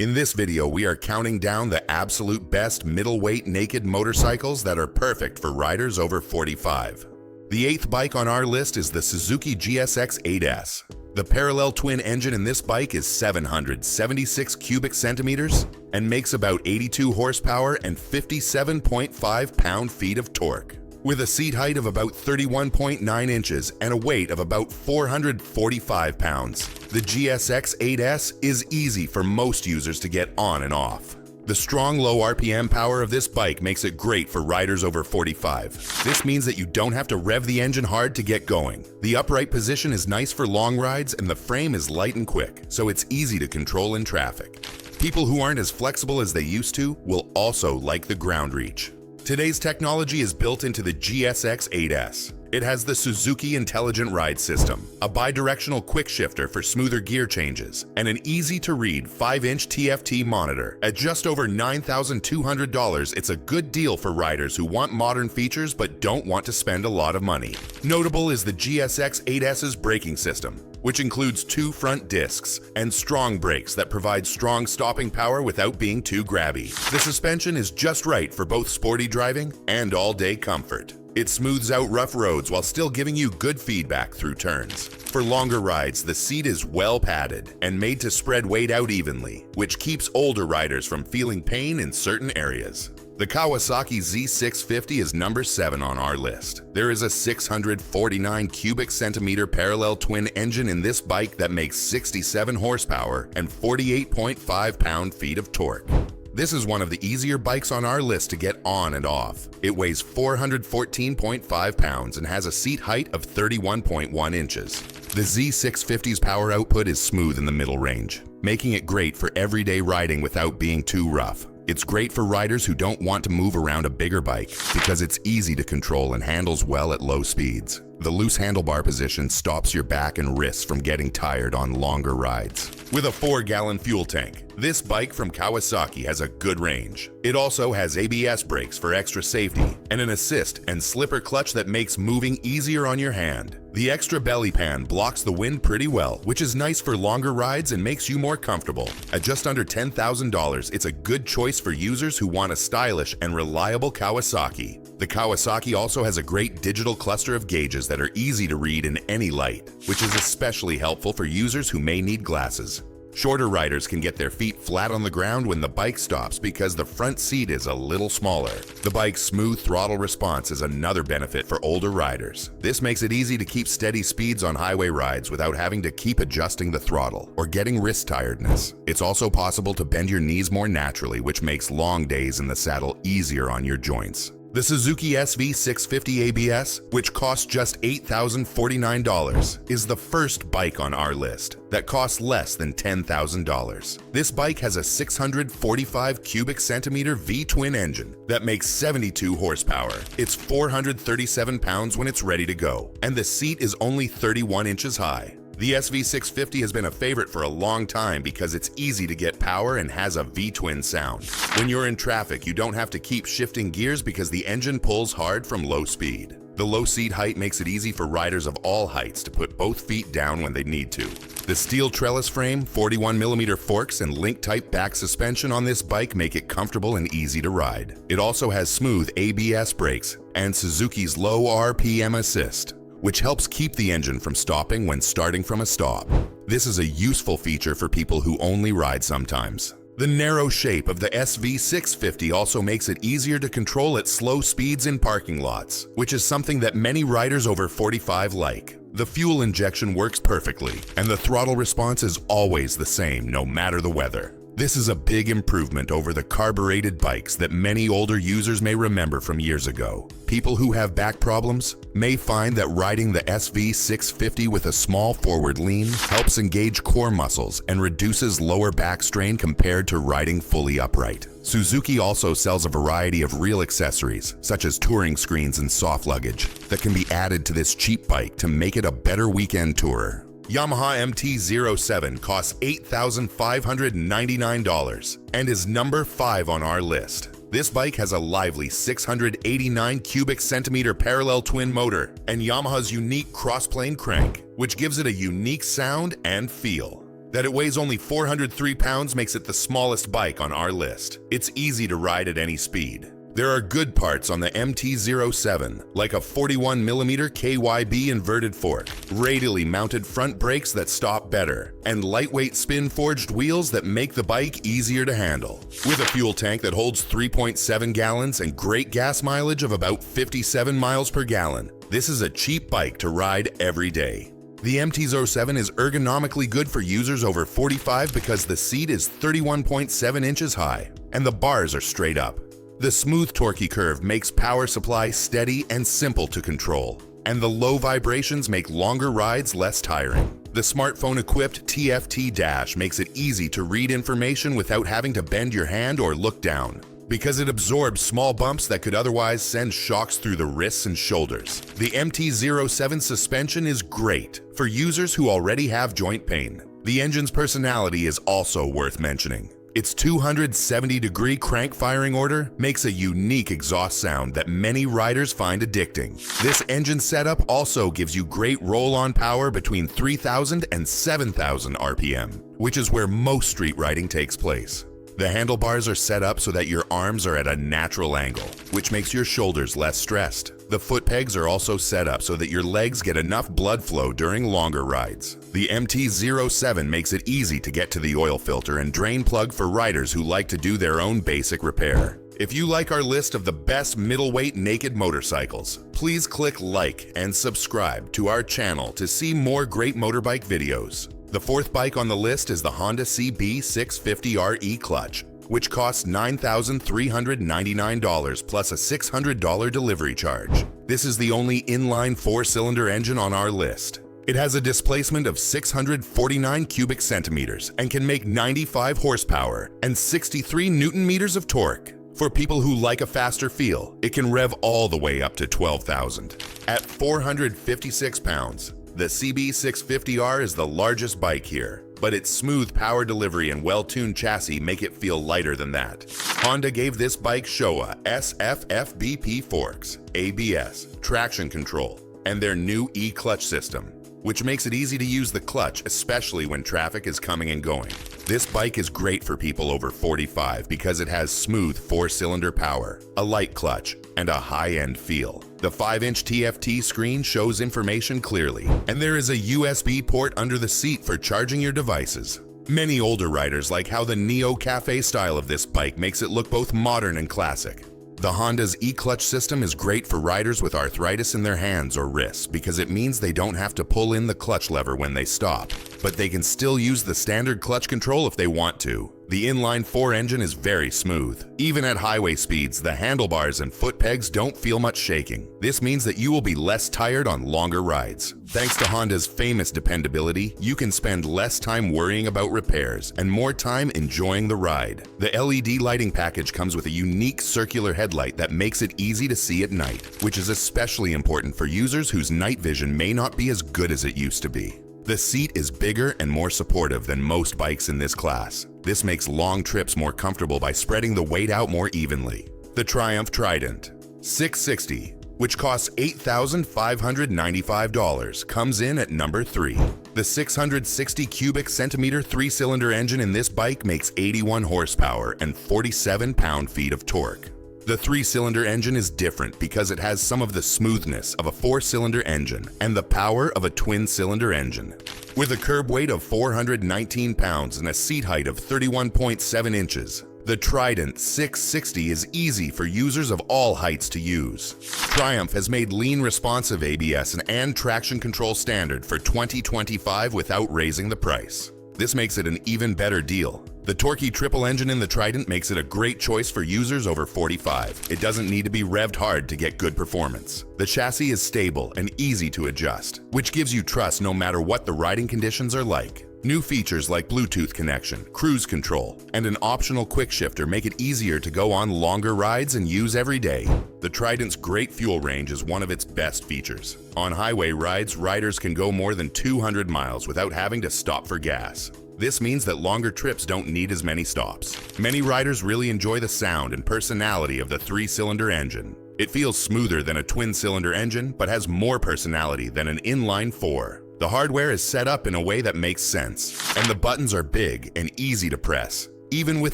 In this video, we are counting down the absolute best middleweight naked motorcycles that are perfect for riders over 45. The eighth bike on our list is the Suzuki GSX-8S. The parallel twin engine in this bike is 776 cubic centimeters and makes about 82 horsepower and 57.5 pound-feet of torque. With a seat height of about 31.9 inches and a weight of about 445 pounds, the GSX-8S is easy for most users to get on and off. The strong low RPM power of this bike makes it great for riders over 45. This means that you don't have to rev the engine hard to get going. The upright position is nice for long rides and the frame is light and quick, so it's easy to control in traffic. People who aren't as flexible as they used to will also like the ground reach. Today's technology is built into the GSX-8S. It has the Suzuki Intelligent Ride System, a bidirectional quick shifter for smoother gear changes, and an easy-to-read 5-inch TFT monitor. At just over $9,200, it's a good deal for riders who want modern features but don't want to spend a lot of money. Notable is the GSX-8S's braking system, which includes 2 front discs and strong brakes that provide strong stopping power without being too grabby. The suspension is just right for both sporty driving and all-day comfort. It smooths out rough roads while still giving you good feedback through turns. For longer rides, the seat is well padded and made to spread weight out evenly, which keeps older riders from feeling pain in certain areas. The Kawasaki Z650 is number 7 on our list. There is a 649 cubic centimeter parallel twin engine in this bike that makes 67 horsepower and 48.5 pound-feet of torque. This is one of the easier bikes on our list to get on and off. It weighs 414.5 pounds and has a seat height of 31.1 inches. The Z650's power output is smooth in the middle range, making it great for everyday riding without being too rough. It's great for riders who don't want to move around a bigger bike because it's easy to control and handles well at low speeds. The loose handlebar position stops your back and wrists from getting tired on longer rides. With a 4-gallon fuel tank, this bike from Kawasaki has a good range. It also has ABS brakes for extra safety and an assist and slipper clutch that makes moving easier on your hand. The extra belly pan blocks the wind pretty well, which is nice for longer rides and makes you more comfortable. At just under $10,000, it's a good choice for users who want a stylish and reliable Kawasaki. The Kawasaki also has a great digital cluster of gauges that are easy to read in any light, which is especially helpful for users who may need glasses. Shorter riders can get their feet flat on the ground when the bike stops because the front seat is a little smaller. The bike's smooth throttle response is another benefit for older riders. This makes it easy to keep steady speeds on highway rides without having to keep adjusting the throttle or getting wrist tiredness. It's also possible to bend your knees more naturally, which makes long days in the saddle easier on your joints. The Suzuki SV650 ABS, which costs just $8,049, is the first bike on our list that costs less than $10,000. This bike has a 645 cubic centimeter V-twin engine that makes 72 horsepower. It's 437 pounds when it's ready to go, and the seat is only 31 inches high. The SV650 has been a favorite for a long time because it's easy to get power and has a V-twin sound. When you're in traffic, you don't have to keep shifting gears because the engine pulls hard from low speed. The low seat height makes it easy for riders of all heights to put both feet down when they need to. The steel trellis frame, 41mm forks, and link-type back suspension on this bike make it comfortable and easy to ride. It also has smooth ABS brakes and Suzuki's low RPM assist, which helps keep the engine from stopping when starting from a stop. This is a useful feature for people who only ride sometimes. The narrow shape of the SV650 also makes it easier to control at slow speeds in parking lots, which is something that many riders over 45 like. The fuel injection works perfectly, and the throttle response is always the same no matter the weather. This is a big improvement over the carbureted bikes that many older users may remember from years ago. People who have back problems may find that riding the SV650 with a small forward lean helps engage core muscles and reduces lower back strain compared to riding fully upright. Suzuki also sells a variety of real accessories, such as touring screens and soft luggage, that can be added to this cheap bike to make it a better weekend tourer. Yamaha MT07 costs $8,599 and is number 5 on our list. This bike has a lively 689 cubic centimeter parallel twin motor and Yamaha's unique crossplane crank, which gives it a unique sound and feel. That it weighs only 403 pounds makes it the smallest bike on our list. It's easy to ride at any speed. There are good parts on the MT07, like a 41mm KYB inverted fork, radially mounted front brakes that stop better, and lightweight spin-forged wheels that make the bike easier to handle. With a fuel tank that holds 3.7 gallons and great gas mileage of about 57 miles per gallon, this is a cheap bike to ride every day. The MT07 is ergonomically good for users over 45 because the seat is 31.7 inches high, and the bars are straight up. The smooth torquey curve makes power supply steady and simple to control, and the low vibrations make longer rides less tiring. The smartphone-equipped TFT dash makes it easy to read information without having to bend your hand or look down, because it absorbs small bumps that could otherwise send shocks through the wrists and shoulders. The MT07 suspension is great for users who already have joint pain. The engine's personality is also worth mentioning. Its 270-degree crank firing order makes a unique exhaust sound that many riders find addicting. This engine setup also gives you great roll-on power between 3,000 and 7,000 RPM, which is where most street riding takes place. The handlebars are set up so that your arms are at a natural angle, which makes your shoulders less stressed. The foot pegs are also set up so that your legs get enough blood flow during longer rides. The MT07 makes it easy to get to the oil filter and drain plug for riders who like to do their own basic repair. If you like our list of the best middleweight naked motorcycles, please click like and subscribe to our channel to see more great motorbike videos. The fourth bike on the list is the Honda CB650 E-Clutch, which costs $9,399 plus a $600 delivery charge. This is the only inline four-cylinder engine on our list. It has a displacement of 649 cubic centimeters and can make 95 horsepower and 63 Newton meters of torque. For people who like a faster feel, it can rev all the way up to 12,000. At 456 pounds, the CB650R is the largest bike here, but its smooth power delivery and well-tuned chassis make it feel lighter than that. Honda gave this bike Showa SFFBP forks, ABS, traction control, and their new E-clutch system, which makes it easy to use the clutch, especially when traffic is coming and going. This bike is great for people over 45 because it has smooth four-cylinder power, a light clutch, and a high-end feel. The 5-inch TFT screen shows information clearly, and there is a USB port under the seat for charging your devices. Many older riders like how the Neo Cafe style of this bike makes it look both modern and classic. The Honda's E-clutch system is great for riders with arthritis in their hands or wrists because it means they don't have to pull in the clutch lever when they stop, but they can still use the standard clutch control if they want to. The inline-4 engine is very smooth. Even at highway speeds, the handlebars and foot pegs don't feel much shaking. This means that you will be less tired on longer rides. Thanks to Honda's famous dependability, you can spend less time worrying about repairs and more time enjoying the ride. The LED lighting package comes with a unique circular headlight that makes it easy to see at night, which is especially important for users whose night vision may not be as good as it used to be. The seat is bigger and more supportive than most bikes in this class. This makes long trips more comfortable by spreading the weight out more evenly. The Triumph Trident 660, which costs $8,595, comes in at number 3. The 660 cubic centimeter 3-cylinder engine in this bike makes 81 horsepower and 47 pound-feet of torque. The 3-cylinder engine is different because it has some of the smoothness of a 4-cylinder engine and the power of a twin-cylinder engine. With a curb weight of 419 pounds and a seat height of 31.7 inches, the Trident 660 is easy for users of all heights to use. Triumph has made lean responsive ABS and traction control standard for 2025 without raising the price. This makes it an even better deal. The torquey triple engine in the Trident makes it a great choice for users over 45. It doesn't need to be revved hard to get good performance. The chassis is stable and easy to adjust, which gives you trust no matter what the riding conditions are like. New features like Bluetooth connection, cruise control, and an optional quick shifter make it easier to go on longer rides and use every day. The Trident's great fuel range is one of its best features. On highway rides, riders can go more than 200 miles without having to stop for gas. This means that longer trips don't need as many stops. Many riders really enjoy the sound and personality of the 3-cylinder engine. It feels smoother than a twin-cylinder engine, but has more personality than an inline 4. The hardware is set up in a way that makes sense, and the buttons are big and easy to press, even with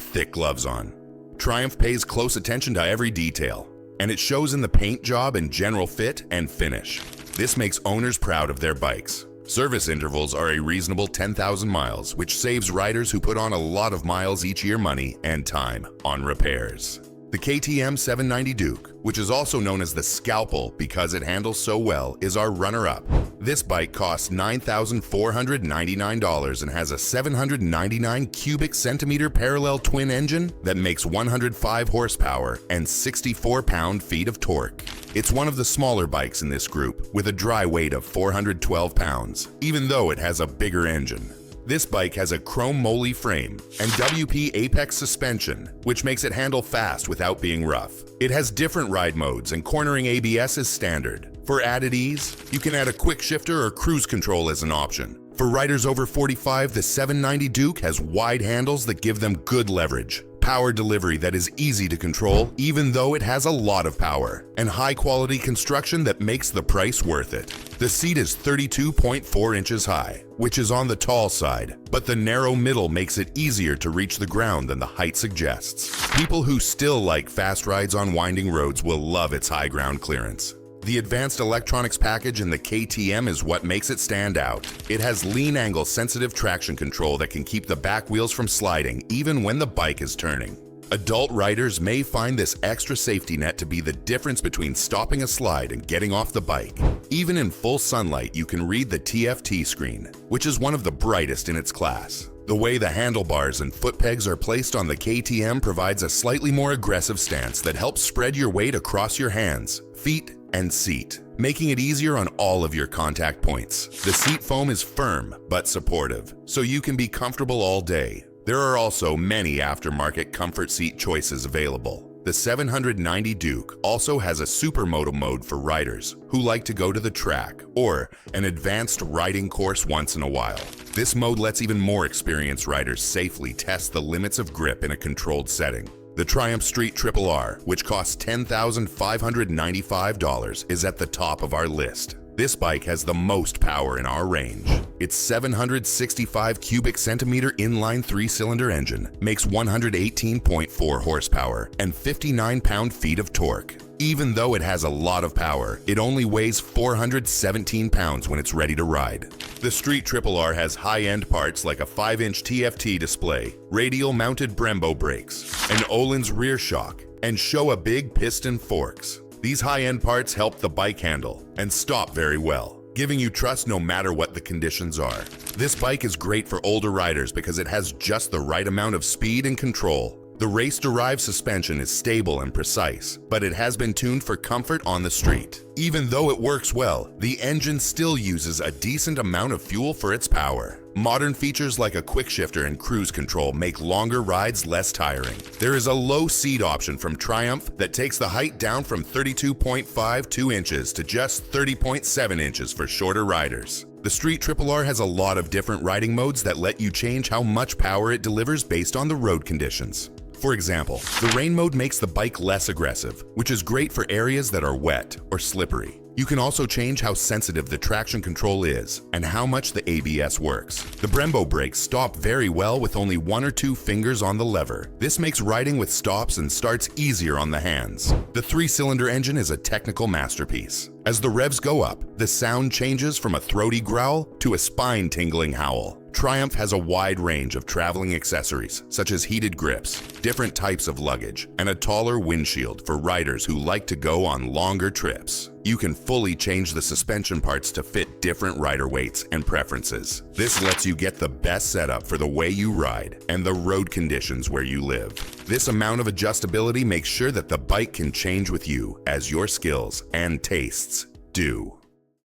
thick gloves on. Triumph pays close attention to every detail, and it shows in the paint job and general fit and finish. This makes owners proud of their bikes. Service intervals are a reasonable 10,000 miles, which saves riders who put on a lot of miles each year money and time on repairs. The KTM 790 Duke, which is also known as the Scalpel because it handles so well, is our runner-up. This bike costs $9,499 and has a 799 cubic centimeter parallel twin engine that makes 105 horsepower and 64 pound-feet of torque. It's one of the smaller bikes in this group, with a dry weight of 412 pounds, even though it has a bigger engine. This bike has a chrome moly frame and WP Apex suspension, which makes it handle fast without being rough. It has different ride modes, and cornering ABS is standard. For added ease, you can add a quick shifter or cruise control as an option. For riders over 45, the 790 Duke has wide handles that give them good leverage, power delivery that is easy to control even though it has a lot of power, and high-quality construction that makes the price worth it. The seat is 32.4 inches high, which is on the tall side, but the narrow middle makes it easier to reach the ground than the height suggests. People who still like fast rides on winding roads will love its high ground clearance. The advanced electronics package in the KTM is what makes it stand out. It has lean angle sensitive traction control that can keep the back wheels from sliding even when the bike is turning. Adult riders may find this extra safety net to be the difference between stopping a slide and getting off the bike. Even in full sunlight, you can read the TFT screen, which is one of the brightest in its class. The way the handlebars and foot pegs are placed on the KTM provides a slightly more aggressive stance that helps spread your weight across your hands, feet, and seat, making it easier on all of your contact points. The seat foam is firm but supportive, so you can be comfortable all day. There are also many aftermarket comfort seat choices available. The 790 Duke also has a supermoto mode for riders who like to go to the track or an advanced riding course once in a while. This mode lets even more experienced riders safely test the limits of grip in a controlled setting. The Triumph Street RRR, which costs $10,595, is at the top of our list. This bike has the most power in our range. Its 765 cubic centimeter inline 3-cylinder engine makes 118.4 horsepower and 59 pound-feet of torque. Even though it has a lot of power, it only weighs 417 pounds when it's ready to ride. The Street RRR has high-end parts like a 5-inch TFT display, radial-mounted Brembo brakes, an Öhlins rear shock, and show a big piston forks. These high-end parts help the bike handle and stop very well, giving you trust no matter what the conditions are. This bike is great for older riders because it has just the right amount of speed and control. The race-derived suspension is stable and precise, but it has been tuned for comfort on the street. Even though it works well, the engine still uses a decent amount of fuel for its power. Modern features like a quick shifter and cruise control make longer rides less tiring. There is a low seat option from Triumph that takes the height down from 32.52 inches to just 30.7 inches for shorter riders. The Street RRR has a lot of different riding modes that let you change how much power it delivers based on the road conditions. For example, the rain mode makes the bike less aggressive, which is great for areas that are wet or slippery. You can also change how sensitive the traction control is and how much the ABS works. The Brembo brakes stop very well with only 1 or 2 fingers on the lever. This makes riding with stops and starts easier on the hands. The 3-cylinder engine is a technical masterpiece. As the revs go up, the sound changes from a throaty growl to a spine-tingling howl. Triumph has a wide range of traveling accessories, such as heated grips, different types of luggage, and a taller windshield for riders who like to go on longer trips. You can fully change the suspension parts to fit different rider weights and preferences. This lets you get the best setup for the way you ride and the road conditions where you live. This amount of adjustability makes sure that the bike can change with you as your skills and tastes do.